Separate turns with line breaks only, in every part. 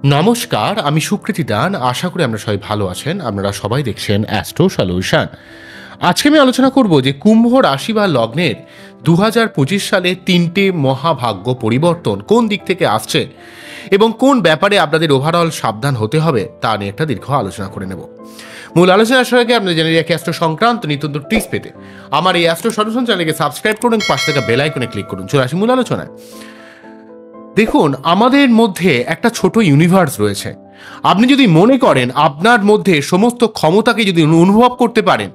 নমস্কার, আমি সুকৃতি দান। আশা করি আপনারা সবাই ভালো আছেন। আপনারা সবাই দেখছেন অ্যাস্ট্রো সলিউশন। আজকে আমি আলোচনা করব যে কুম্ভ রাশি বা লগ্নের 2025 সালে 3টে মহাভাগ্য পরিবর্তন কোন দিক থেকে আসছে এবং কোন ব্যাপারে আপনাদের ওভারঅল সাবধান হতে হবে তা নিয়ে একটা দীর্ঘ আলোচনা করে নেব। মূল আলোচনার সঙ্গে আপনাদের জেনে রাখি অ্যাস্ট্রো সংক্রান্ত নিত্য টিপস পেতে আমার এই অ্যাস্ট্রো সলিউশন চ্যানেলকে সাবস্ক্রাইব করুন, পাশে থাকা বেল আইকনে ক্লিক করুন। চলে আসি মূল আলোচনায়। দেখুন, আমাদের মধ্যে একটা ছোট ইউনিভার্স রয়েছে। আপনি যদি মনে করেন আপনার মধ্যে সমস্ত ক্ষমতাকে যদি অনুভব করতে পারেন,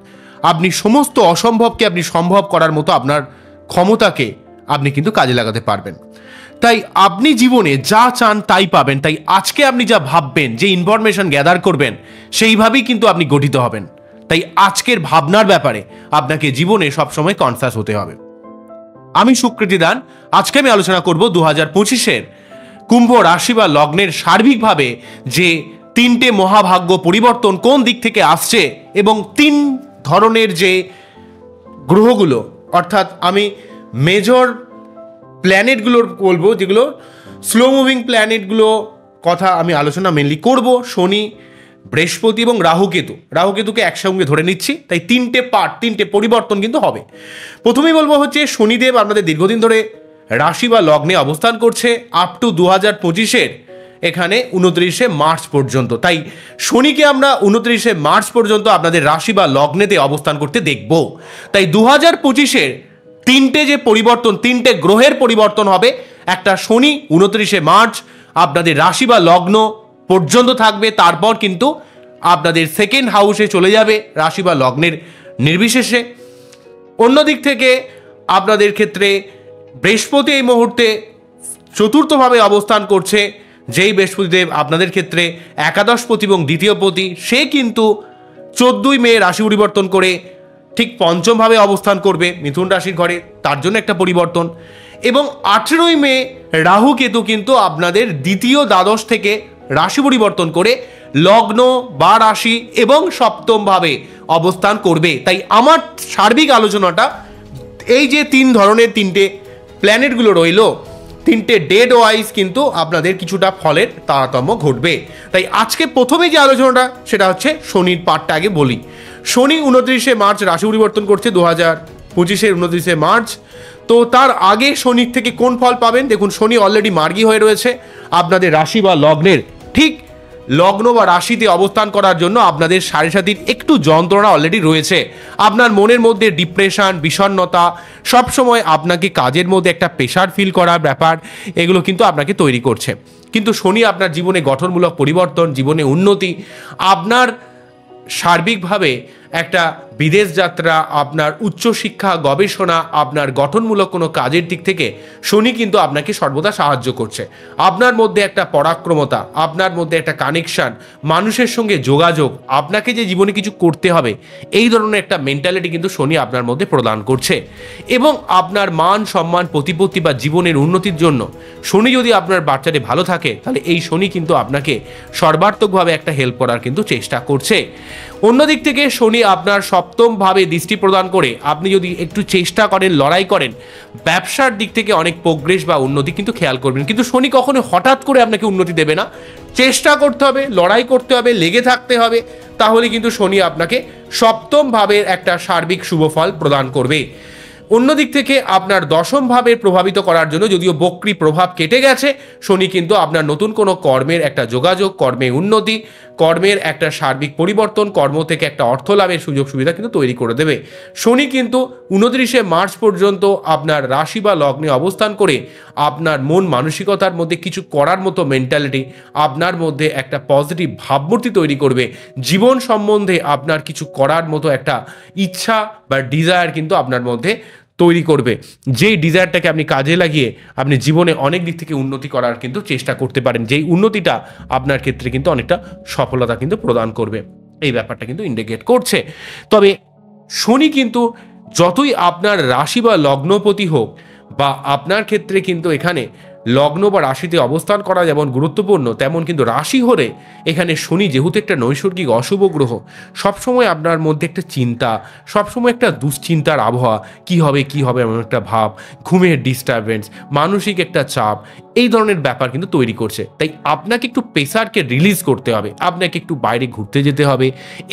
আপনি সমস্ত অসম্ভবকে আপনি সম্ভব করার মতো আপনার ক্ষমতাকে আপনি কিন্তু কাজে লাগাতে পারবেন। তাই আপনি জীবনে যা চান তাই পাবেন। তাই আজকে আপনি যা ভাববেন, যে ইনফরমেশন গ্যাদার করবেন, সেইভাবেই কিন্তু আপনি গঠিত হবেন। তাই আজকের ভাবনার ব্যাপারে আপনাকে জীবনে সবসময় কনসাস হতে হবে। আমি সুকৃতি দান। আজকে আমি আলোচনা করব 2025-এর কুম্ভ রাশি বা লগ্নের সার্বিকভাবে যে 3টে মহাভাগ্য পরিবর্তন কোন দিক থেকে আসছে এবং 3 ধরনের যে গ্রহগুলো, অর্থাৎ আমি মেজর প্ল্যানেটগুলোর বলবো, যেগুলো স্লো মুভিং প্ল্যানেটগুলো কথা আমি আলোচনা মেনলি করব। শনি, বৃহস্পতি এবং রাহুকেতুকে একসঙ্গে ধরে নিচ্ছি। তাই 3টে পরিবর্তন কিন্তু হবে। প্রথমেই বলবো হচ্ছে শনিদেব আপনাদের দীর্ঘদিন ধরে রাশি বা লগ্নে অবস্থান করছে আপ টু 2025-এর এখানে 29শে মার্চ পর্যন্ত। তাই শনিকে আমরা 29শে মার্চ পর্যন্ত আপনাদের রাশি বা লগ্নেতে অবস্থান করতে দেখব। তাই 2025-এর 3টে যে পরিবর্তন, 3টে গ্রহের পরিবর্তন হবে। একটা শনি 29শে মার্চ আপনাদের রাশি বা লগ্ন পর্যন্ত থাকবে, তারপর কিন্তু আপনাদের সেকেন্ড হাউসে চলে যাবে রাশি বা লগ্নের নির্বিশেষে। অন্যদিক থেকে আপনাদের ক্ষেত্রে বৃহস্পতি এই মুহূর্তে চতুর্থভাবে অবস্থান করছে। যেই বৃহস্পতিদেব আপনাদের ক্ষেত্রে একাদশপতি এবং দ্বিতীয়পতি, সে কিন্তু 14ই মে রাশি পরিবর্তন করে ঠিক পঞ্চমভাবে অবস্থান করবে মিথুন রাশির ঘরে, তার জন্য একটা পরিবর্তন। এবং 18ই মে রাহু কেতু কিন্তু আপনাদের দ্বিতীয় দ্বাদশ থেকে রাশি পরিবর্তন করে লগ্ন বা রাশি এবং সপ্তমভাবে অবস্থান করবে। তাই আমার সার্বিক আলোচনাটা এই যে 3 ধরনের 3টে প্ল্যানেটগুলো রইল, 3টে ডেড ওয়াইজ কিন্তু আপনাদের কিছুটা ফলের তারতম্য ঘটবে। তাই আজকে প্রথমে যে আলোচনাটা সেটা হচ্ছে শনির পার্টটা আগে বলি। শনি 29শে মার্চ রাশি পরিবর্তন করছে 2025-এর 29শে মার্চ। তো তার আগে শনির থেকে কোন ফল পাবেন? দেখুন, শনি অলরেডি মার্গী হয়ে রয়েছে আপনাদের রাশি বা লগ্নের ঠিক লগ্ন বা রাশিতে অবস্থান করার জন্য আপনাদের সাড়ে একটু যন্ত্রণা অলরেডি রয়েছে। আপনার মনের মধ্যে ডিপ্রেশন, বিষণ্ণতা, সবসময় আপনাকে কাজের মধ্যে একটা প্রেশার ফিল করার ব্যাপার, এগুলো কিন্তু আপনাকে তৈরি করছে। কিন্তু শনি আপনার জীবনে গঠনমূলক পরিবর্তন, জীবনে উন্নতি, আপনার সার্বিকভাবে একটা বিদেশ যাত্রা, আপনার উচ্চশিক্ষা, গবেষণা, আপনার গঠনমূলক কোনো কাজের দিক থেকে শনি কিন্তু আপনাকে সর্বদা সাহায্য করছে। আপনার মধ্যে একটা পরাক্রমতা, আপনার মধ্যে একটা কানেকশান, মানুষের সঙ্গে যোগাযোগ, আপনাকে যে জীবনে কিছু করতে হবে, এই ধরনের একটা মেন্টালিটি কিন্তু শনি আপনার মধ্যে প্রদান করছে। এবং আপনার মান সম্মান, প্রতিপত্তি বা জীবনের উন্নতির জন্য শনি যদি আপনার বাচ্চাটি ভালো থাকে, তাহলে এই শনি কিন্তু আপনাকে সর্বাত্মকভাবে একটা হেল্প করার কিন্তু চেষ্টা করছে। অন্যদিক থেকে শনি আপনার সপ্তমভাবে দৃষ্টি প্রদান করে আপনি যদি একটু চেষ্টা করেন, লড়াই করেন, ব্যবসার দিক থেকে অনেক প্রোগ্রেস বা উন্নতি কিন্তু খেয়াল করবেন। কিন্তু শনি কখনো হঠাৎ করে আপনাকে উন্নতি দেবে না। চেষ্টা করতে হবে, লড়াই করতে হবে, লেগে থাকতে হবে, তাহলে কিন্তু শনি আপনাকে সপ্তমভাবে একটা সার্বিক শুভ ফল প্রদান করবে। অন্যদিক থেকে আপনার দশম ভাবে প্রভাবিত করার জন্য যদিও বক্রী প্রভাব কেটে গেছে, শনি কিন্তু আপনার নতুন কোনো কর্মের একটা যোগাযোগ, কর্মে উন্নতি, কর্মের একটা সার্বিক পরিবর্তন, কর্ম থেকে একটা অর্থ লাভের সুযোগ সুবিধা কিন্তু তৈরি করে দেবে। শনি কিন্তু 29শে মার্চ পর্যন্ত আপনার রাশি বা লগ্নে অবস্থান করে আপনার মন মানসিকতার মধ্যে কিছু করার মতো মেন্টালিটি, আপনার মধ্যে একটা পজিটিভ ভাবমূর্তি তৈরি করবে। জীবন সম্বন্ধে আপনার কিছু করার মতো একটা ইচ্ছা বা ডিজায়ার কিন্তু আপনার মধ্যে তৈরি করবে। যেই ডিজায়ারটাকে আপনি কাজে লাগিয়ে আপনি জীবনে অনেক দিক থেকে উন্নতি করার কিন্তু চেষ্টা করতে পারেন, যেই উন্নতিটা আপনার ক্ষেত্রে কিন্তু অনেকটা সফলতা কিন্তু প্রদান করবে। এই ব্যাপারটা কিন্তু ইন্ডিকেট করছে। তবে শনি কিন্তু যতই আপনার রাশি বা লগ্নপতি হোক বা আপনার ক্ষেত্রে কিন্তু এখানে লগ্ন বা রাশিতে অবস্থান করা যেমন গুরুত্বপূর্ণ, তেমন কিন্তু রাশি হলে এখানে শনি যেহেতু একটা নৈসর্গিক অশুভ গ্রহ, সবসময় আপনার মধ্যে একটা চিন্তা, সবসময় একটা দুশ্চিন্তার আবহাওয়া, কি হবে এমন একটা ভাব, ঘুমের ডিস্টারবেন্স, মানসিক একটা চাপ, এই ধরনের ব্যাপার কিন্তু তৈরি করছে। তাই আপনাকে একটু প্রেসারকে রিলিজ করতে হবে, আপনাকে একটু বাইরে ঘুরতে যেতে হবে,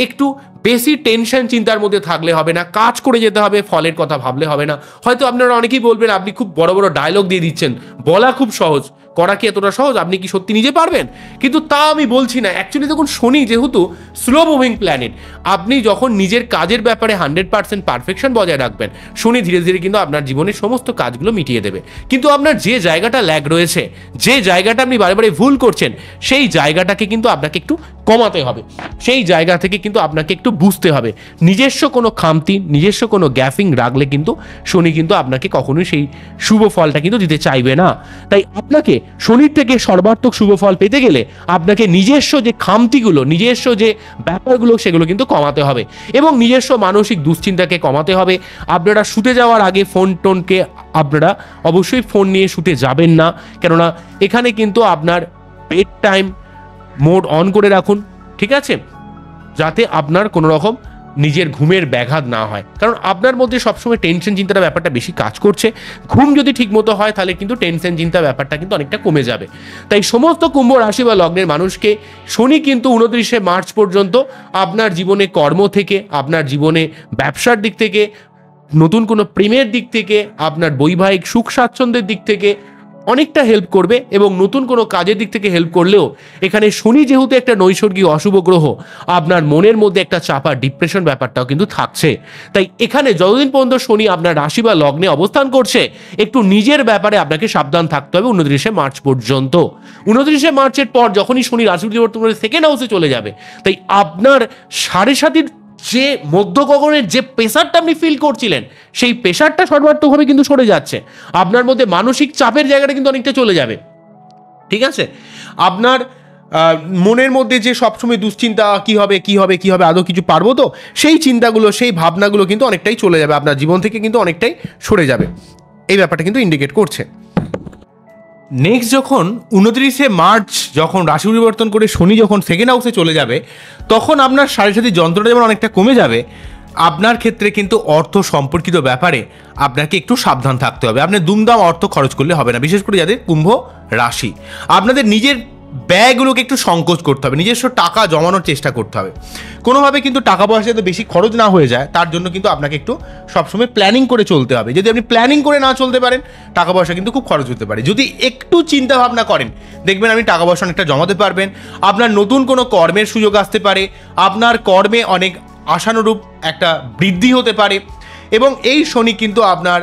একটু বেশি টেনশন চিন্তার মধ্যে থাকলে হবে না, কাজ করে যেতে হবে, ফলের কথা ভাবলে হবে না। হয়তো আপনারা অনেকেই বলবেন আপনি খুব বড় বড় ডায়লগ দিয়ে দিচ্ছেন, বলা খুব সহজ, করা কি এতটা সহজ? আপনি কি সত্যি নিজে পারবেন? কিন্তু তা আমি বলছি না। অ্যাকচুয়ালি দেখুন, শনি যেহেতু স্লো মুভিং প্ল্যানেট, আপনি যখন নিজের কাজের ব্যাপারে 100% পারফেকশন বজায় রাখবেন, শনি ধীরে ধীরে কিন্তু আপনার জীবনের সমস্ত কাজগুলো মিটিয়ে দেবে। কিন্তু আপনার যে জায়গাটা ল্যাগ রয়েছে, যে জায়গাটা আপনি বারে বারে ভুল করছেন, সেই জায়গাটাকে কিন্তু আপনাকে একটু কমাতে হবে, সেই জায়গা থেকে কিন্তু আপনাকে একটু বুঝতে হবে। নিজস্ব কোনো খামতি, নিজস্ব কোনো গ্যাপিং রাখলে কিন্তু শনি কিন্তু আপনাকে কখনোই সেই শুভ ফলটা কিন্তু দিতে চাইবে না। তাই আপনাকে শনির থেকে সর্বাত্মক শুভ ফল পেতে গেলে আপনাকে নিজস্ব যে খামতিগুলো, নিজস্ব যে ব্যাপারগুলো, সেগুলো কিন্তু কমাতে হবে এবং নিজস্ব মানসিক দুশ্চিন্তাকে কমাতে হবে। আপনারা শুতে যাওয়ার আগে ফোনকে আপনারা অবশ্যই ফোন নিয়ে শুতে যাবেন না, কেননা এখানে কিন্তু আপনার বেড টাইম মোড অন করে রাখুন, ঠিক আছে, যাতে আপনার কোনো রকম নিজের ঘুমের ব্যাঘাত না হয়। কারণ আপনার মধ্যে সবসময় টেনশন চিন্তার ব্যাপারটা বেশি কাজ করছে। ঘুম যদি ঠিকমতো হয় তাহলে কিন্তু টেনশন চিন্তার ব্যাপারটা কিন্তু অনেকটা কমে যাবে। তাই সমস্ত কুম্ভ রাশি বা লগ্নের মানুষকে শনি কিন্তু 29শে মার্চ পর্যন্ত আপনার জীবনে কর্ম থেকে, আপনার জীবনে ব্যবসার দিক থেকে, নতুন কোনো প্রেমের দিক থেকে, আপনার বৈবাহিক সুখ স্বাচ্ছন্দ্যের দিক থেকে অনেকটা হেল্প করবে এবং নতুন কোনো কাজের দিক থেকে হেল্প করলেও এখানে শনি যেহেতু একটা নৈসর্গিক অশুভ গ্রহ, আপনার মনের মধ্যে একটা চাপা ডিপ্রেশন ব্যাপারটাও কিন্তু থাকছে। তাই এখানে যতদিন পর্যন্ত শনি আপনার রাশি বা লগ্নে অবস্থান করছে, একটু নিজের ব্যাপারে আপনাকে সাবধান থাকতে হবে 29শে মার্চ পর্যন্ত। 29শে মার্চের পর যখনই শনি রাশি পরিবর্তন করে সেকেন্ড হাউসে চলে যাবে, তাই আপনার সাড়ে সাতির যে মধ্য গগনের যে প্রেশারটা আপনি ফিল করছিলেন, সেই প্রেশারটা সর্বাত্মকভাবে কিন্তু সরে যাচ্ছে। আপনার মধ্যে মানসিক চাপের জায়গাটা কিন্তু অনেকটা চলে যাবে, ঠিক আছে। আপনার মনের মধ্যে যে সবসময় দুশ্চিন্তা, কি হবে আদৌ কিছু পারবো তো, সেই চিন্তাগুলো, সেই ভাবনাগুলো কিন্তু অনেকটাই চলে যাবে, আপনার জীবন থেকে কিন্তু অনেকটাই সরে যাবে। এই ব্যাপারটা কিন্তু ইন্ডিকেট করছে। নেক্সট যখন 29শে মার্চ যখন রাশি পরিবর্তন করে শনি যখন সেকেন্ড হাউসে চলে যাবে, তখন আপনার সাথে যন্ত্রটা যেমন অনেকটা কমে যাবে, আপনার ক্ষেত্রে কিন্তু অর্থ সম্পর্কিত ব্যাপারে আপনাকে একটু সাবধান থাকতে হবে। আপনি দুমদাম অর্থ খরচ করলে হবে না, বিশেষ করে যাদের কুম্ভ রাশি। আপনাদের নিজের ব্যয়গুলোকে একটু সংকোচ করতে হবে, নিজস্ব টাকা জমানোর চেষ্টা করতে হবে। কোনোভাবে কিন্তু টাকা পয়সা যাতে বেশি খরচ না হয়ে যায়, তার জন্য কিন্তু আপনাকে একটু সবসময় প্ল্যানিং করে চলতে হবে। যদি আপনি প্ল্যানিং করে না চলতে পারেন, টাকা পয়সা কিন্তু খুব খরচ হতে পারে। যদি একটু চিন্তা ভাবনা করেন, দেখবেন আপনি টাকা পয়সা অনেকটা জমাতে পারবেন। আপনার নতুন কোনো কর্মের সুযোগ আসতে পারে, আপনার কর্মে অনেক আশানুরূপ একটা বৃদ্ধি হতে পারে এবং এই শনি কিন্তু আপনার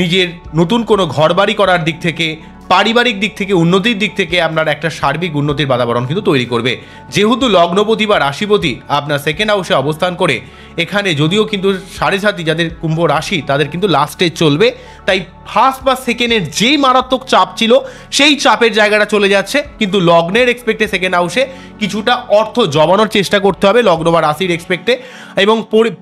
নিজের নতুন কোনো ঘরবাড়ি করার দিক থেকে, পারিবারিক দিক থেকে, উন্নতির দিক থেকে আপনার একটা সার্বিক উন্নতির বাতাবরণ কিন্তু তৈরি করবে। যেহেতু লগ্নপতি বা রাশিপতি আপনার সেকেন্ড হাউসে অবস্থান করে, এখানে যদিও কিন্তু সাড়ে সাতি যাদের কুম্ভ রাশি তাদের কিন্তু লাস্টে চলবে, তাই ফার্স্ট বা সেকেন্ডের যেই মারাত্মক চাপ ছিল সেই চাপের জায়গাটা চলে যাচ্ছে। কিন্তু লগ্নের এক্সপেক্টে সেকেন্ড হাউসে কিছুটা অর্থ জমানোর চেষ্টা করতে হবে লগ্ন বা রাশির এক্সপেক্টে, এবং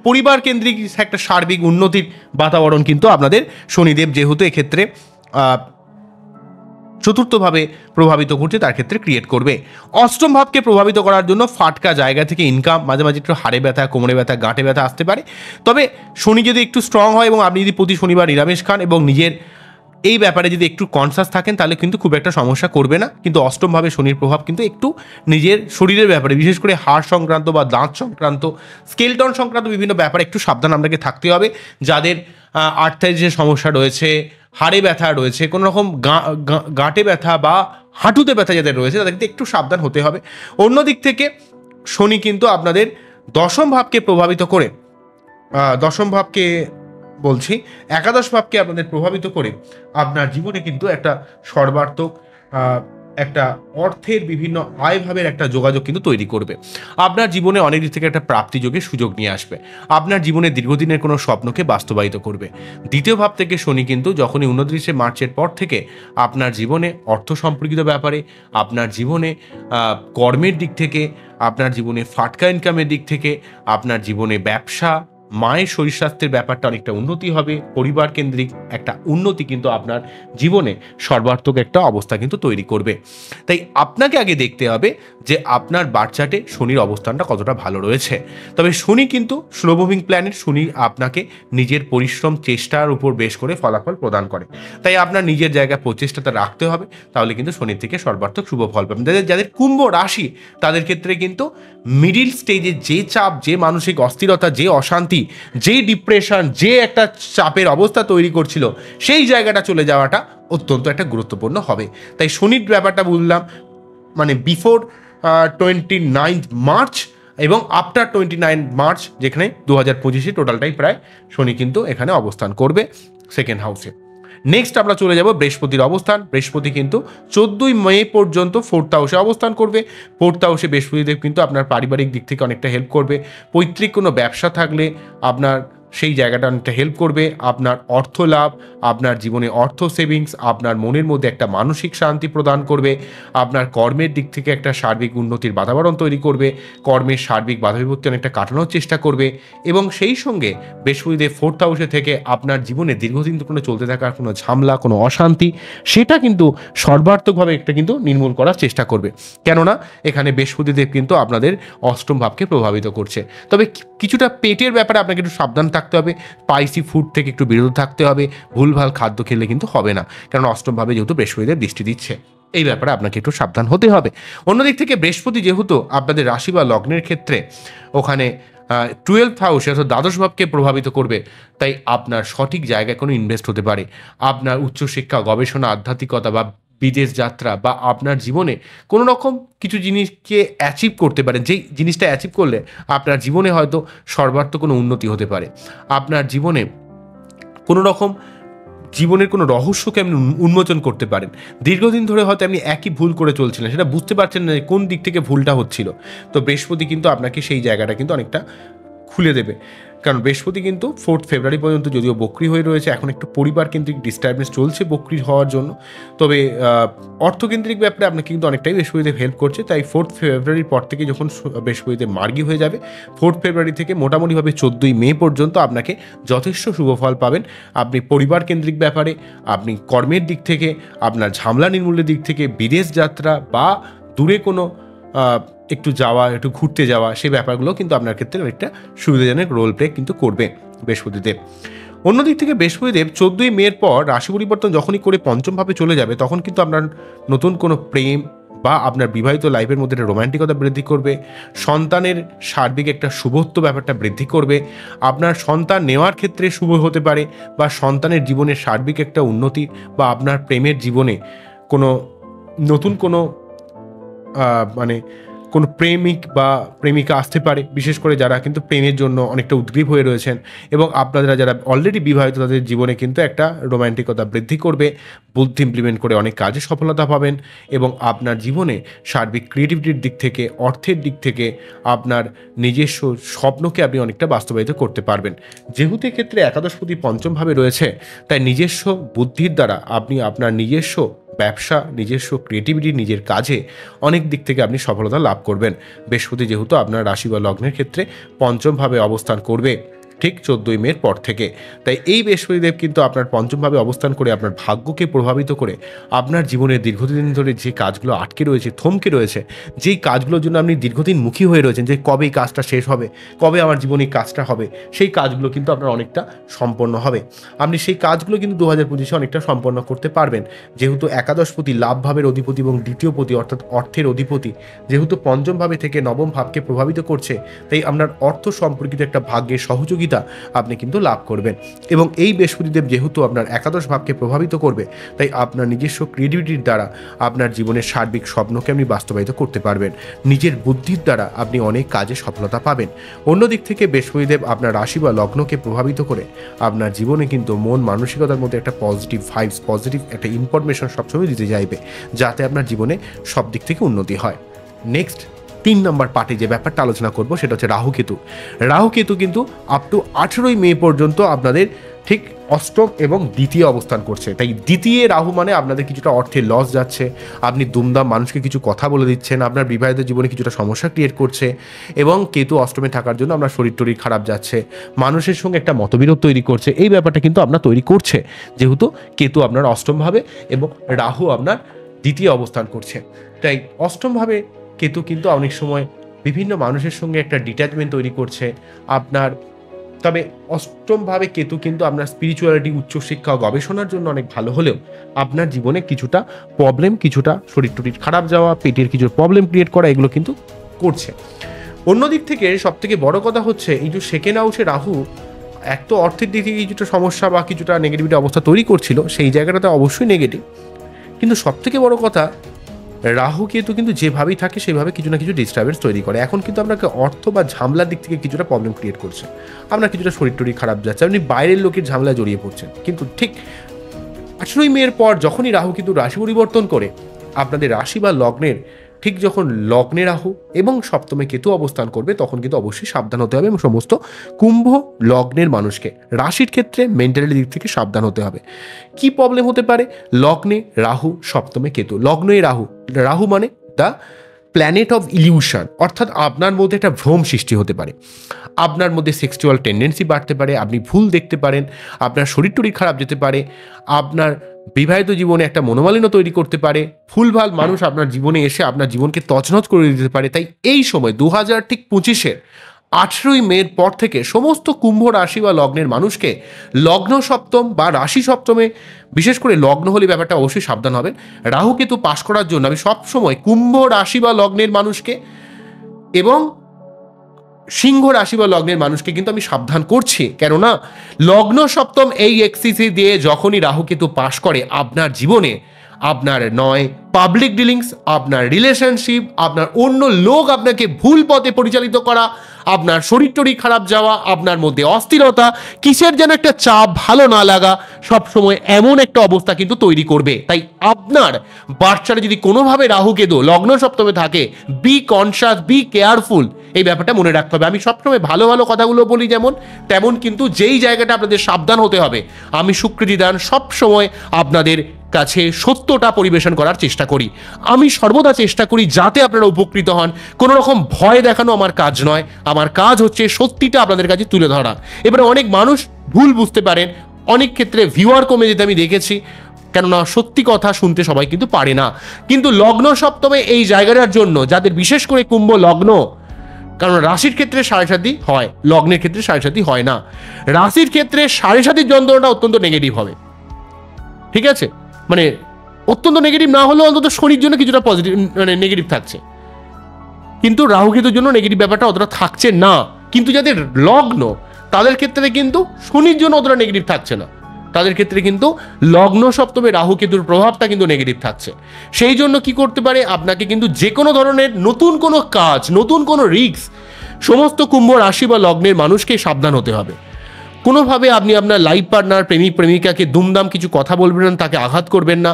পরিবার কেন্দ্রিক একটা সার্বিক উন্নতির বাতাবরণ কিন্তু আপনাদের শনিদেব যেহেতু এক্ষেত্রে চতুর্থভাবে প্রভাবিত করছে, তার ক্ষেত্রে ক্রিয়েট করবে। অষ্টম ভাবকে প্রভাবিত করার জন্য ফাটকা জায়গা থেকে ইনকাম, মাঝে মাঝে একটু হাড়ে ব্যথা, কোমরে ব্যথা, গাঁটে ব্যথা আসতে পারে। তবে শনি যদি একটু স্ট্রং হয় এবং আপনি যদি প্রতি শনিবার নিরামিষ খান এবং নিজের এই ব্যাপারে যদি একটু কনসাস থাকেন, তাহলে কিন্তু খুব একটা সমস্যা করবে না। কিন্তু অষ্টমভাবে শনির প্রভাব কিন্তু একটু নিজের শরীরের ব্যাপারে, বিশেষ করে হাড় সংক্রান্ত বা দাঁত সংক্রান্ত, স্কেলটন সংক্রান্ত বিভিন্ন ব্যাপারে একটু সাবধান আপনাকে থাকতে হবে। যাদের আর্থাইটিসের সমস্যা রয়েছে, হাড়ে ব্যথা রয়েছে, কোনো রকম গাঁটে ব্যথা বা হাঁটুতে ব্যথা যাদের রয়েছে, তাদেরকে একটু সাবধান হতে হবে। অন্যদিক থেকে শনি কিন্তু আপনাদের দশম ভাবকে প্রভাবিত করে, দশম ভাবকে বলছি, একাদশ ভাবকে আপনাদের প্রভাবিত করে আপনার জীবনে কিন্তু একটা সর্বাত্মক একটা অর্থের বিভিন্ন আয়ভাবের একটা যোগাযোগ কিন্তু তৈরি করবে। আপনার জীবনে অনেক দিক থেকে একটা প্রাপ্তিযোগের সুযোগ নিয়ে আসবে। আপনার জীবনে দীর্ঘদিনের কোনো স্বপ্নকে বাস্তবায়িত করবে। দ্বিতীয় ভাব থেকে শনি কিন্তু যখনই 29শে মার্চের পর থেকে আপনার জীবনে অর্থ সম্পর্কিত ব্যাপারে, আপনার জীবনে কর্মের দিক থেকে, আপনার জীবনে ফাটকা ইনকামের দিক থেকে, আপনার জীবনে ব্যবসা, মায়ের শরীর স্বাস্থ্যের ব্যাপারটা অনেকটা উন্নতি হবে, পরিবার কেন্দ্রিক একটা উন্নতি কিন্তু আপনার জীবনে সর্বাত্মক একটা অবস্থা কিন্তু তৈরি করবে। তাই আপনাকে আগে দেখতে হবে যে আপনার বাচ্চাটে শনির অবস্থানটা কতটা ভালো রয়েছে। তবে শনি কিন্তু স্লো মুভিং প্ল্যানেট, শনি আপনাকে নিজের পরিশ্রম চেষ্টার উপর বেশ করে ফলাফল প্রদান করে। তাই আপনার নিজের জায়গায় প্রচেষ্টাটা রাখতে হবে, তাহলে কিন্তু শনির থেকে সর্বাত্মক শুভ ফল পাবেন। যাদের কুম্ভ রাশি তাদের ক্ষেত্রে কিন্তু মিডিল স্টেজে যে চাপ, যে মানসিক অস্থিরতা, যে অশান্তি, যে ডিপ্রেশন, যে একটা চাপের অবস্থা তৈরি করছিল, সেই জায়গাটা চলে যাওয়াটা অত্যন্ত একটা গুরুত্বপূর্ণ হবে। তাই শনির ব্যাপারটা বললাম, মানে বিফোর 29 মার্চ এবং আফটার 29 মার্চ, যেখানে 2025 টোটালটাই প্রায় শনি কিন্তু এখানে অবস্থান করবে সেকেন্ড হাউসে। নেক্সট আমরা চলে যাব বৃহস্পতির অবস্থান। বৃহস্পতি কিন্তু 14 মে পর্যন্ত ফোর্থ হাউসে অবস্থান করবে। ফোর্থ হাউসে বৃহস্পতিদেব কিন্তু আপনার পারিবারিক দিক থেকে অনেকটা হেল্প করবে। পৈতৃক কোনো ব্যবসা থাকলে আপনার সেই জায়গাটা অনেকটা হেল্প করবে। আপনার অর্থ লাভ, আপনার জীবনে অর্থ সেভিংস, আপনার মনের মধ্যে একটা মানসিক শান্তি প্রদান করবে। আপনার কর্মের দিক থেকে একটা সার্বিক উন্নতির বাতাবরণ তৈরি করবে। কর্মের সার্বিক বাধা বিপত্তি অনেকটা কাটানোর চেষ্টা করবে। এবং সেই সঙ্গে বৃহস্পতিদেব ফোর্থ হাউসে থেকে আপনার জীবনে দীর্ঘদিন কোনো চলতে থাকা কোনো ঝামেলা, কোনো অশান্তি, সেটা কিন্তু সর্বাত্মকভাবে একটা কিন্তু নির্মূল করার চেষ্টা করবে। কেননা এখানে বৃহস্পতিদেব কিন্তু আপনাদের অষ্টম ভাবকে প্রভাবিত করছে। তবে কিছুটা পেটের ব্যাপারে আপনাকে একটু সাবধান থাকতে হবে। স্পাইসি ফুড থেকে একটু বিরত থাকতে হবে। ভুলভাল খাদ্য খেলে কিন্তু হবে না, কারণ অষ্টমভাবে যেহেতু বৃহস্পতিদেব দৃষ্টি দিচ্ছে, এই ব্যাপারে আপনাকে একটু সাবধান হতে হবে। অন্যদিক থেকে বৃহস্পতি যেহেতু আপনাদের রাশি বা লগ্নের ক্ষেত্রে ওখানে 12th হাউসে অর্থাৎ দ্বাদশ ভাবকে প্রভাবিত করবে, তাই আপনার সঠিক জায়গায় কোনো ইনভেস্ট হতে পারে। আপনার উচ্চশিক্ষা, গবেষণা, আধ্যাত্মিকতা বা বিদেশ যাত্রা বা আপনার জীবনে কোনো রকম কিছু জিনিসকে অ্যাচিভ করতে পারেন, যেই জিনিসটা অ্যাচিভ করলে আপনার জীবনে হয়তো সর্বাত্মক কোনো উন্নতি হতে পারে। আপনার জীবনে কোনো রকম জীবনের কোনো রহস্যকে আপনি উন্মোচন করতে পারেন। দীর্ঘদিন ধরে হয়তো আপনি একই ভুল করে চলছিলেন, সেটা বুঝতে পারছেন না কোন দিক থেকে ভুলটা হচ্ছিল, তো বৃহস্পতি কিন্তু আপনাকে সেই জায়গাটা কিন্তু অনেকটা খুলে দেবে। কারণ বৃহস্পতি কিন্তু 4 ফেব্রুয়ারি পর্যন্ত যদিও বক্রি হয়ে রয়েছে, এখন একটু পরিবার কেন্দ্রিক ডিস্টারবেন্স চলছে বক্রি হওয়ার জন্য। তবে অর্থকেন্দ্রিক ব্যাপারে আপনাকে কিন্তু অনেকটাই বৃহস্পতিদেব হেল্প করছে। তাই 4 ফেব্রুয়ারির পর থেকে যখন বৃহস্পতিদেব মার্গী হয়ে যাবে, 4 ফেব্রুয়ারি থেকে মোটামুটিভাবে 14 মে পর্যন্ত আপনাকে যথেষ্ট শুভ ফল পাবেন। আপনি পরিবার কেন্দ্রিক ব্যাপারে, আপনি কর্মের দিক থেকে, আপনার ঝামেলা নির্মূলের দিক থেকে, বিদেশ যাত্রা বা দূরে কোনো একটু যাওয়া, একটু ঘুরতে যাওয়া, সেই ব্যাপারগুলো কিন্তু আপনার ক্ষেত্রে অনেকটা সুবিধাজনক রোল প্লে কিন্তু করবে বৃহস্পতিদেব। অন্যদিক থেকে বৃহস্পতিদেব 14 মের পর রাশি পরিবর্তন যখনই করে পঞ্চমভাবে চলে যাবে, তখন কিন্তু আপনার নতুন কোনো প্রেম বা আপনার বিবাহিত লাইফের মধ্যে একটা রোম্যান্টিকতা বৃদ্ধি করবে। সন্তানের সার্বিক একটা শুভত্ব ব্যাপারটা বৃদ্ধি করবে। আপনার সন্তান নেওয়ার ক্ষেত্রে শুভ হতে পারে, বা সন্তানের জীবনে সার্বিক একটা উন্নতি, বা আপনার প্রেমের জীবনে কোনো নতুন কোনো মানে কোনো প্রেমিক বা প্রেমিকা আসতে পারে, বিশেষ করে যারা কিন্তু প্রেমের জন্য অনেকটা উদ্গ্রীব হয়ে রয়েছেন। এবং আপনারা যারা অলরেডি বিবাহিত, তাদের জীবনে কিন্তু একটা রোম্যান্টিকতা বৃদ্ধি করবে। বুদ্ধি ইমপ্লিমেন্ট করে অনেক কাজে সফলতা পাবেন, এবং আপনার জীবনে সার্বিক ক্রিয়েটিভিটির দিক থেকে, অর্থের দিক থেকে আপনার নিজস্ব স্বপ্নকে আপনি অনেকটা বাস্তবায়িত করতে পারবেন। যেহেতু এক্ষেত্রে একাদশপতি পঞ্চমভাবে রয়েছে, তাই নিজস্ব বুদ্ধির দ্বারা আপনি আপনার নিজস্ব ব্যবসা, নিজস্ব ক্রিয়েটিভিটি, নিজের কাজে অনেক দিক থেকে আপনি সফলতা লাভ করবেন। বৃহস্পতি যেহেতু আপনার রাশি বা লগ্নের ক্ষেত্রে পঞ্চমভাবে অবস্থান করবে ঠিক 14 মের পর থেকে, তাই এই বৃহস্পতিদেব কিন্তু আপনার পঞ্চমভাবে অবস্থান করে আপনার ভাগ্যকে প্রভাবিত করে আপনার জীবনের দীর্ঘদিন ধরে যে কাজগুলো আটকে রয়েছে, থমকে রয়েছে, যেই কাজগুলোর জন্য আপনি দীর্ঘদিন মুখী হয়ে রয়েছেন, যে কবে এই কাজটা শেষ হবে, কবে আমার জীবনে এই কাজটা হবে, সেই কাজগুলো কিন্তু আপনার অনেকটা সম্পন্ন হবে। আপনি সেই কাজগুলো কিন্তু 2025 অনেকটা সম্পন্ন করতে পারবেন। যেহেতু একাদশপতি লাভ ভাবের অধিপতি এবং দ্বিতীয় পতি অর্থাৎ অর্থের অধিপতি যেহেতু পঞ্চমভাবে থেকে নবম ভাবকে প্রভাবিত করছে, তাই আপনার অর্থ সম্পর্কিত একটা ভাগ্যের সহযোগিতা আপনি কিন্তু লাভ করবেন। এবং এই বৃহস্পতিদেব যেহেতু আপনার একাদশ ভাবকে প্রভাবিত করবে, তাই আপনার নিজস্ব ক্রিয়েটিভিটির দ্বারা আপনার জীবনের সার্বিক স্বপ্নকে আপনি বাস্তবায়িত করতে পারবেন। নিজের বুদ্ধির দ্বারা আপনি অনেক কাজে সফলতা পাবেন। অন্যদিক থেকে বৃহস্পতিদেব আপনার রাশি বা লগ্নকে প্রভাবিত করে আপনার জীবনে কিন্তু মন মানসিকতার মধ্যে একটা পজিটিভ ভাইবস, পজিটিভ একটা ইনফরমেশন সবসময় দিতে চাইবে, যাতে আপনার জীবনে সব দিক থেকে উন্নতি হয়। নেক্সট 3 নম্বর পার্টে যে ব্যাপারটা আলোচনা করব সেটা হচ্ছে রাহু কেতু। রাহু কেতু কিন্তু আপ টু 18 মে পর্যন্ত আপনাদের ঠিক অষ্টম এবং দ্বিতীয় অবস্থান করছে। তাই দ্বিতীয় রাহু মানে আপনাদের কিছুটা অর্থের লস যাচ্ছে, আপনি দুমদাম মানুষকে কিছু কথা বলে দিচ্ছেন, আপনার বিবাহিত জীবনে কিছুটা সমস্যা ক্রিয়েট করছে। এবং কেতু অষ্টমে থাকার জন্য আপনার শরীর টরীর খারাপ যাচ্ছে, মানুষের সঙ্গে একটা মতবিরোধ তৈরি করছে। এই ব্যাপারটা কিন্তু আপনার তৈরি করছে, যেহেতু কেতু আপনার অষ্টমভাবে এবং রাহু আপনার দ্বিতীয় অবস্থান করছে। তাই অষ্টমভাবে কেতু কিন্তু অনেক সময় বিভিন্ন মানুষের সঙ্গে একটা ডিট্যাচমেন্ট তৈরি করছে আপনার। তবে অষ্টমভাবে কেতু কিন্তু আপনার স্পিরিচুয়ালিটি, উচ্চশিক্ষা ও গবেষণার জন্য অনেক ভালো হলেও আপনার জীবনে কিছুটা প্রবলেম, কিছুটা শরীর টরীর খারাপ যাওয়া, পেটের কিছু প্রবলেম ক্রিয়েট করা, এগুলো কিন্তু করছে। অন্যদিক থেকে সব থেকে বড় কথা হচ্ছে এই যে সেকেন্ড হাউসে রাহু এক তো অর্থের দিক থেকে কিছুটা সমস্যা বা কিছুটা নেগেটিভিটি অবস্থা তৈরি করছিল, সেই জায়গাটাতে অবশ্যই নেগেটিভ। কিন্তু সব থেকে বড় কথা, রাহু কেতু কিন্তু যেভাবেই থাকে সেভাবে কিছু না কিছু ডিস্টারবেন্স তৈরি করে। এখন কিন্তু আপনাকে অর্থ বা ঝামেলার দিক থেকে কিছুটা প্রবলেম ক্রিয়েট করছে, আপনার কিছুটা শরীর টরীর খারাপ যাচ্ছে, আপনি বাইরের লোকের ঝামেলা জড়িয়ে পড়ছেন। কিন্তু ঠিক 18ই মের পর যখনই রাহু কিন্তু রাশি পরিবর্তন করে আপনাদের রাশি বা লগ্নের, ঠিক যখন লগ্নে রাহু এবং সপ্তমে কেতু অবস্থান করবে, তখন কিন্তু অবশ্যই সাবধান হতে হবে। এবং সমস্ত কুম্ভ লগ্নের মানুষকে রাশির ক্ষেত্রে মেন্টালি দিক থেকে সাবধান হতে হবে। কি প্রবলেম হতে পারে? লগ্নে রাহু, সপ্তমে কেতু। লগ্নে রাহু, রাহু মানে দ্য প্ল্যানেট অফ ইলিউশন, অর্থাৎ আপনার মধ্যে একটা ভ্রম সৃষ্টি হতে পারে, আপনার মধ্যে সেক্সুয়াল টেন্ডেন্সি বাড়তে পারে, আপনি ভুল দেখতে পারেন, আপনার শরীর টরীর খারাপ যেতে পারে, আপনার বিবাহিত জীবনে একটা মনোমালিন্য তৈরি করতে পারে, ভুলভাল মানুষ আপনার জীবনে এসে আপনার জীবনকে তছনছ করে দিতে পারে। তাই এই সময় 2025-এর 18ই মের পর থেকে সমস্ত কুম্ভ রাশি বা লগ্নের মানুষকে লগ্ন সপ্তম বা রাশি সপ্তমে, বিশেষ করে লগ্ন হলে ব্যাপারটা অবশ্যই সাবধান হবেন। রাহু কেতু পাশ করার জন্য আমি সবসময় কুম্ভ রাশি বা লগ্নের মানুষকে এবং সিংহ রাশি বা লগ্নের মানুষকে কিন্তু আমি সাবধান করছি। কেননা লগ্ন সপ্তম এই এক্সিসি দিয়ে যখনই রাহু কেতু পাশ করে, আপনার জীবনে আপনার নয় পাবলিক ডিলিংস, আপনার রিলেশনশিপ, আপনার অন্য লোক আপনাকে ভুল পথে পরিচালিত করা, আপনার শরীর টরীর খারাপ যাওয়া, আপনার মধ্যে অস্থিরতা, কিসের যেন একটা চাপ, ভালো না লাগা, সবসময় এমন একটা অবস্থা কিন্তু তৈরি করবে। তাই আপনার বাচ্চারা যদি কোনোভাবে রাহু কেতু লগ্ন সপ্তমে থাকে, বি কনসাস, বি কেয়ারফুল, এই ব্যাপারটা মনে রাখতে হবে। আমি সবসময় ভালো ভালো কথাগুলো বলি যেমন, তেমন কিন্তু যেই জায়গাটা আপনাদের সাবধান হতে হবে, আমি সুকৃতি দান সবসময় আপনাদের কাছে সত্যটা পরিবেশন করার চেষ্টা করি। আমি সর্বদা চেষ্টা করি যাতে আপনারা উপকৃত হন। কোনো রকম ভয় দেখানো আমার কাজ নয়, আমার কাজ হচ্ছে সত্যিটা আপনাদের কাছে তুলে ধরা। এবারে অনেক মানুষ ভুল বুঝতে পারেন, অনেক ক্ষেত্রে ভিউয়ার কমে যেতে আমি দেখেছি, কেননা সত্যি কথা শুনতে সবাই কিন্তু পারে না। কিন্তু লগ্ন সপ্তমে এই জায়গাটার জন্য যাদের বিশেষ করে কুম্ভ লগ্ন, কারণ রাশির ক্ষেত্রে 7.5 হয়, লগ্নের ক্ষেত্রে 7.5 হয় না। রাশির ক্ষেত্রে 7.5 যন্ত্রণাটা অত্যন্ত নেগেটিভ হবে, ঠিক আছে? মানে অত্যন্ত নেগেটিভ না হলেও অন্তত শনির জন্য কিছুটা পজিটিভ, মানে নেগেটিভ থাকছে, কিন্তু রাহু কেতুর জন্য নেগেটিভ ব্যাপারটা অতটা থাকছে না। কিন্তু যাদের লগ্ন, তাদের ক্ষেত্রে কিন্তু শনির জন্য অতটা নেগেটিভ থাকছে না, তাদের ক্ষেত্রে কিন্তু লগ্ন সপ্তমে রাহু কেতুর প্রভাবটা কিন্তু নেগেটিভ থাকছে। সেই জন্য কি করতে পারে, আপনাকে কিন্তু যে কোনো ধরনের নতুন কোনো কাজ, নতুন কোনো রিস্ক, সমস্ত কুম্ভ রাশি বা লগ্নের মানুষকে সাবধান হতে হবে। কোনোভাবে আপনি আপনার লাইফ পার্টনার, প্রেমিক প্রেমিকাকে দুমদাম কিছু কথা বলবেন না, তাকে আঘাত করবেন না।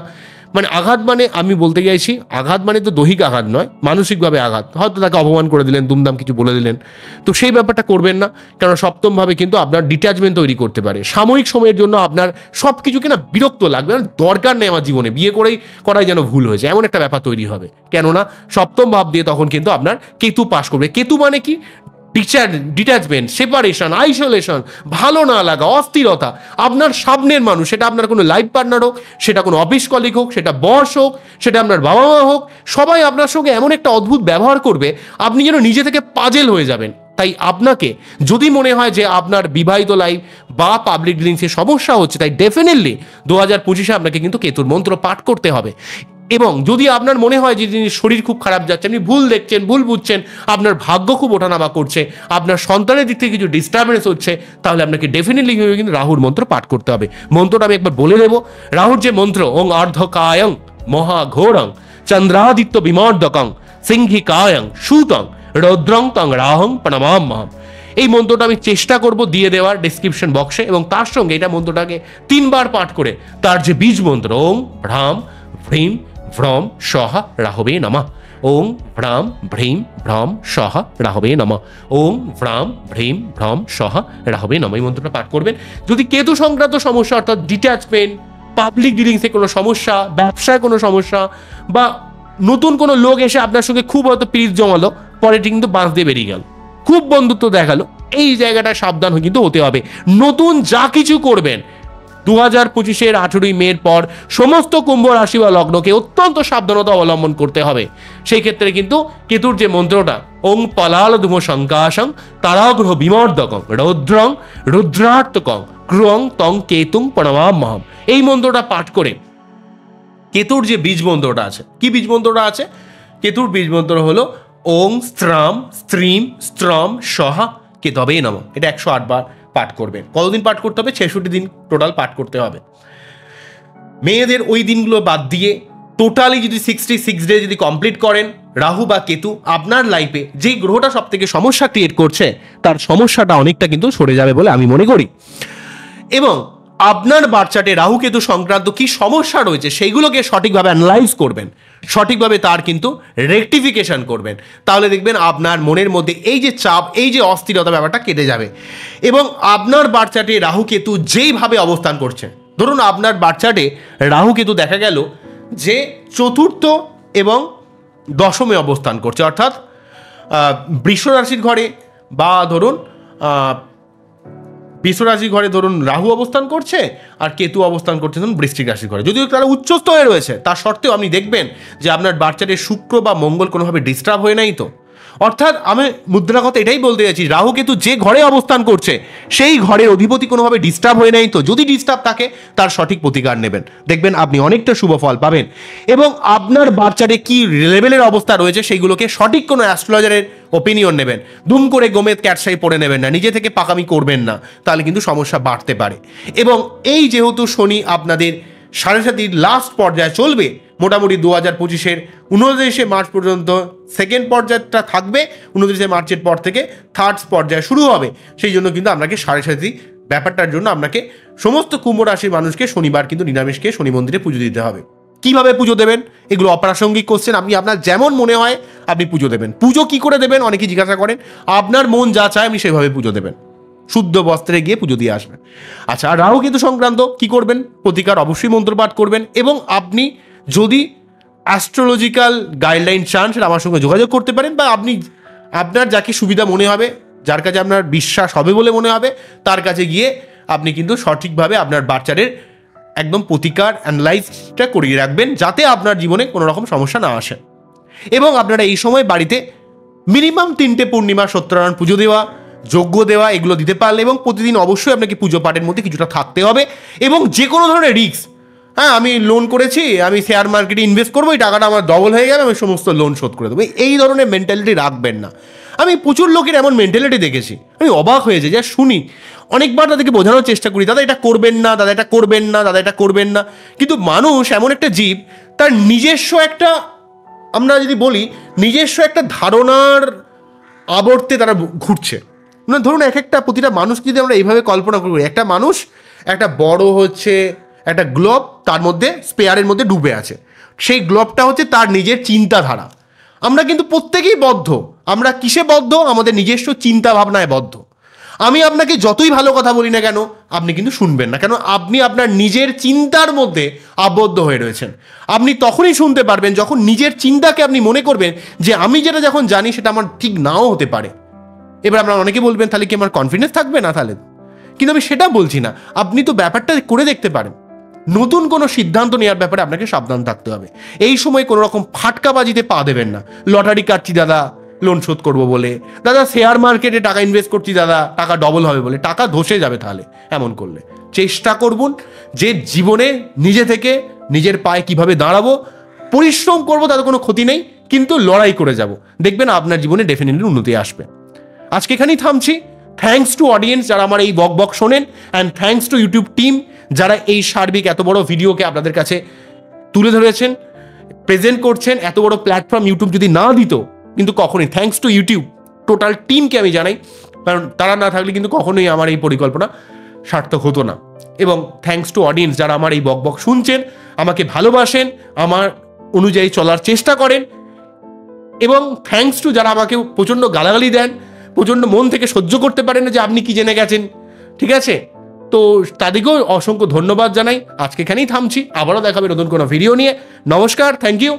মানে আঘাত মানে আমি বলতে চাইছি, আঘাত মানে তো দৈহিক আঘাত নয়, মানসিকভাবে আঘাত। হয়তো তাকে অপমান করে দিলেন, দুমদাম কিছু বলে দিলেন, তো সেই ব্যাপারটা করবেন না। কারণ সপ্তমভাবে কিন্তু আপনার ডিট্যাচমেন্ট তৈরি করতে পারে। সাময়িক সময়ের জন্য আপনার সব কিছুকে না বিরক্ত লাগবে, দরকার নেই আমার জীবনে, বিয়ে করাই যেন ভুল হয়েছে, এমন একটা ব্যাপার তৈরি হবে। কেননা সপ্তম ভাব দিয়ে তখন কিন্তু আপনার কেতু পাশ করবে। কেতু মানে কি? ডিট্যাচমেন্ট, সেপারেশন, আইসোলেশন, ভালো না লাগা, অস্থিরতা। আপনার সামনের মানুষ, সেটা আপনার কোনো লাইফ পার্টনার হোক, সেটা কোনো অফিস কলিগ হোক, সেটা বস হোক, সেটা আপনার বাবা মা হোক, সবাই আপনার সঙ্গে এমন একটা অদ্ভুত ব্যবহার করবে, আপনি যেন নিজে থেকে পাজেল হয়ে যাবেন। তাই আপনাকে যদি মনে হয় যে আপনার বিবাহিত লাইফ বা পাবলিক ডিলিংসে সমস্যা হচ্ছে, তাই ডেফিনেটলি 2025-এ আপনাকে কিন্তু কেতুর মন্ত্র পাঠ করতে হবে। এবং যদি আপনার মনে হয় যে শরীর খুব খারাপ যাচ্ছে, আপনি ভুল দেখছেন, ভুল বুঝছেন, আপনার ভাগ্য খুব ওঠানামা করছে, আপনার সন্তানের দিক থেকে কিছু ডিস্টারবেন্স হচ্ছে, তাহলে আপনাকে ডেফিনেটলি কিন্তু রাহুর মন্ত্র পাঠ করতে হবে। মন্ত্রটা আমি একবার বলে দেবো। রাহুর যে মন্ত্র, ওং অর্ধকায়ং মহাঘোরং চন্দ্রাদিত্য বিমর্দকং সিংহিকায়ং সুতং রৌদ্রং তং রাহং প্রণমাম্যহম। এই মন্ত্রটা আমি চেষ্টা করব দিয়ে দেওয়ার ডেসক্রিপশন বক্সে, এবং তার সঙ্গে এটা মন্ত্রটাকে 3 বার পাঠ করে তার যে বীজ মন্ত্র ওং ভ্রাম ভ্রীম ভ্রম সহা রাহবে নমঃ, ওং ভ্রাম ভ্রীম ভ্রম সহ রাহবে নমঃ। ওং ভ্রাম ভ্রীম ভ্রম সহ রাহবে নমঃ। এই মন্ত্রটা পাঠ করবেন। যদি কেতু সংক্রান্ত সমস্যা অর্থাৎ ডিট্যাচমেন্ট, পাবলিক ডিলিংসে কোনো সমস্যা, ব্যবসায় কোনো সমস্যা, বা নতুন কোনো লোক এসে আপনার সঙ্গে খুব হয়তো পিরিত জমালো, পরে কিন্তু বাঁশ দিয়ে বেরিয়ে গেল, খুব বন্ধুত্ব দেখালো, এই জায়গাটা সাবধান কিন্তু হতে হবে। নতুন যা কিছু করবেন 2025-এর 18ই মের পর সমস্ত কুম্ভ রাশি বা লগ্নকে অত্যন্ত সাবধানতা অবলম্বন করতে হবে। সেই ক্ষেত্রে কিন্তু কেতুর যে মন্ত্রটা ওং পলাল ধুম সংকাশং তারাগ্রহ বিমর্দকং রৌদ্রং রুদ্রার্তকং ক্রুয়ং তং কেতুং প্রণমাম্যহম, এই মন্ত্রটা পাঠ করে কেতুর যে বীজ মন্ত্রটা আছে, কি বীজ মন্ত্রটা আছে? কেতুর বীজ মন্ত্র হলো ওং স্ত্রাম স্ত্রীম স্ত্রম সহা কেতবে নমঃ। এটা 108 বার পাঠ করবেন। কতদিন পাঠ করতে হবে? 66 দিন টোটাল পাঠ করতে হবে। মেয়েদের ওই দিনগুলো বাদ দিয়ে টোটালি যদি 66 ডে যদি কমপ্লিট করেন, রাহু বা কেতু আপনার লাইফে যেই গ্রহটা সব থেকে সমস্যা ক্রিয়েট করছে তার সমস্যাটা অনেকটা কিন্তু সরে যাবে বলে আমি মনে করি। এবং আপনার বাচ্চাটে রাহু কেতু সংক্রান্ত কি সমস্যা রয়েছে সেইগুলোকে সঠিকভাবে অ্যানালাইজ করবেন, সঠিকভাবে তার কিন্তু রেকটিফিকেশন করবেন, তাহলে দেখবেন আপনার মনের মধ্যে এই যে চাপ, এই যে অস্থিরতা ব্যাপারটা কেটে যাবে। এবং আপনার বাচ্চাটে রাহু কেতু যেইভাবে অবস্থান করছে, ধরুন আপনার বাচ্চাটে রাহু কেতু দেখা গেল যে চতুর্থ এবং দশমে অবস্থান করছে, অর্থাৎ বৃষ রাশির ঘরে, বা ধরুন বৃষ রাশির ঘরে ধরুন রাহু অবস্থান করছে আর কেতু অবস্থান করছে ধরুন বৃশ্চিক রাশির ঘরে, যদিও তারা উচ্চস্থ হয়ে রয়েছে, তার সত্ত্বেও আপনি দেখবেন যে আপনার বাচ্চাদের শুক্র বা মঙ্গল কোনোভাবে ডিস্টার্ব হয়ে নাই তো। অর্থাৎ আমি মুদ্রা কথা এটাই বলতে চাইছি, রাহু কেতু যে ঘরে অবস্থান করছে সেই ঘরের অধিপতি কোনোভাবে ডিস্টার্ব হয়ে নাই তো। যদি ডিস্টার্ব থাকে তার সঠিক প্রতিকার নেবেন, দেখবেন আপনি অনেকটা শুভ ফল পাবেন। এবং আপনার বাচ্চাদের কি লেভেলের অবস্থা রয়েছে সেইগুলোকে সঠিক কোনো অ্যাস্ট্রোলজারের ওপিনিয়ন নেবেন। দুম করে গোমেদ ক্যাটসাই পড়ে নেবেন না, নিজে থেকে পাকামি করবেন না, তাহলে কিন্তু সমস্যা বাড়তে পারে। এবং এই যেহেতু শনি আপনাদের 7.5 লাস্ট পর্যায়ে চলবে, মোটামুটি 2025-এর 29 মার্চ পর্যন্ত সেকেন্ড পর্যায়টা থাকবে, 29 মার্চের পর থেকে থার্ড পর্যায় শুরু হবে। সেই জন্য কিন্তু আপনাকে 7.5 ব্যাপারটার জন্য আপনাকে সমস্ত কুম্ভ রাশির মানুষকে শনিবার কিন্তু নিরামিষকে শনি মন্দিরে পুজো দিতে হবে। কিভাবে পুজো দেবেন এগুলো অপ্রাসঙ্গিক কোশ্চেন, আপনি আপনার যেমন মনে হয় আপনি পুজো দেবেন। পুজো কি করে দেবেন অনেকে জিজ্ঞাসা করেন, আপনার মন যা চায় আপনি সেভাবে পুজো দেবেন, শুদ্ধ বস্ত্রে গিয়ে পুজো দিয়ে আসবেন। আচ্ছা, আর রাহু কেতু সংক্রান্ত কি করবেন? প্রতিকার অবশ্যই মন্ত্রপাঠ করবেন। এবং আপনি যদি অ্যাস্ট্রোলজিক্যাল গাইডলাইন চান সেটা আমার সঙ্গে যোগাযোগ করতে পারেন, বা আপনি আপনার যাকে সুবিধা মনে হবে, যার কাছে আপনার বিশ্বাস হবে বলে মনে হবে, তার কাছে গিয়ে আপনি কিন্তু সঠিকভাবে আপনার বাচ্চাদের একদম প্রতিকার অ্যানালাইজটা করিয়ে রাখবেন, যাতে আপনার জীবনে কোনো রকম সমস্যা না আসে। এবং আপনারা এই সময় বাড়িতে মিনিমাম 3টে পূর্ণিমা সত্যনারায়ণ পুজো দেওয়া, যজ্ঞ দেওয়া, এগুলো দিতে পারলে, এবং প্রতিদিন অবশ্যই আপনাকে পুজো পাঠের মধ্যে কিছুটা থাকতে হবে। এবং যে কোনো ধরনের রিস্ক, হ্যাঁ আমি লোন করেছি, আমি শেয়ার মার্কেটে ইনভেস্ট করবো, এই টাকাটা আমার ডবল হয়ে যাবে, আমি সমস্ত লোন শোধ করে দেবো, এই ধরনের মেন্টালিটি রাখবেন না। আমি প্রচুর লোকের এমন মেন্টালিটি দেখেছি, আমি অবাক হয়ে যাই, যা শুনি। অনেকবার তাদেরকে বোঝানোর চেষ্টা করি, দাদা এটা করবেন না, দাদা এটা করবেন না, দাদা এটা করবেন না। কিন্তু মানুষ এমন একটা জীব, তার নিজস্ব একটা, আমরা যদি বলি নিজস্ব একটা ধারণার আবর্তে তারা ঘুরছে। মানে ধরুন প্রতিটা মানুষ যদি আমরা এইভাবে কল্পনা করি, একটা মানুষ একটা বড় হচ্ছে একটা গ্লোব, তার মধ্যে স্পেয়ারের মধ্যে ডুবে আছে, সেই গ্লোবটা হচ্ছে তার নিজের চিন্তাধারা। আমরা কিন্তু প্রত্যেকেই বদ্ধ। আমরা কিসে বদ্ধ? আমাদের নিজস্ব চিন্তা ভাবনায় বদ্ধ। আমি আপনাকে যতই ভালো কথা বলি না কেন, আপনি কিন্তু শুনবেন না, কেন আপনি আপনার নিজের চিন্তার মধ্যে আবদ্ধ হয়ে রয়েছেন। আপনি তখনই শুনতে পারবেন যখন নিজের চিন্তাকে আপনি মনে করবেন যে আমি যেটা যখন জানি সেটা আমার ঠিক নাও হতে পারে। এবার আপনারা অনেকে বলবেন তাহলে কি আমার কনফিডেন্স থাকবে না? তাহলে কিন্তু আমি সেটা বলছি না, আপনি তো ব্যাপারটা করে দেখতে পারেন। নতুন কোনো সিদ্ধান্ত নেওয়ার ব্যাপারে আপনাকে সাবধান থাকতে হবে। এই সময় কোনো রকম ফাটকাবাজিতে পা দেবেন না। লটারি কাটছি দাদা লোন শোধ করবো বলে, দাদা শেয়ার মার্কেটে টাকা ইনভেস্ট করছি দাদা টাকা ডবল হবে বলে, টাকা ধসে যাবে তাহলে এমন করলে। চেষ্টা করুন যে জীবনে নিজে থেকে নিজের পায়ে কিভাবে দাঁড়াবো, পরিশ্রম করবো, তাতে কোনো ক্ষতি নেই, কিন্তু লড়াই করে যাব, দেখবেন আপনার জীবনে ডেফিনেটলি উন্নতি আসবে। আজকে এখানেই থামছি। থ্যাঙ্কস টু অডিয়েন্স যারা আমার এই বক শোনেন, and thanks to YouTube team যারা এই সার্বিক এত বড় ভিডিওকে আপনাদের কাছে তুলে ধরেছেন, প্রেজেন্ট করছেন। এত বড় প্ল্যাটফর্ম ইউটিউব যদি না দিত কিন্তু কখনোই, থ্যাঙ্কস টু ইউটিউব টোটাল টিমকে আমি জানাই, কারণ তারা না থাকলে কিন্তু কখনোই আমার এই পরিকল্পনা সার্থক হতো না। এবং থ্যাঙ্কস টু অডিয়েন্স যারা আমার এই বক শুনছেন, আমাকে ভালোবাসেন, আমার অনুযায়ী চলার চেষ্টা করেন, এবং থ্যাঙ্কস টু যারা আমাকে প্রচণ্ড গালাগালি দেন, প্রচণ্ড মন থেকে সহ্য করতে পারেন না যে আপনি কি জেনে গেছেন, ঠিক আছে? তো তাদেরকেও অসংখ্য ধন্যবাদ জানাই। আজকে এখানেই থামছি, আবারও দেখাবে নতুন কোনো ভিডিও নিয়ে। নমস্কার, থ্যাংক ইউ।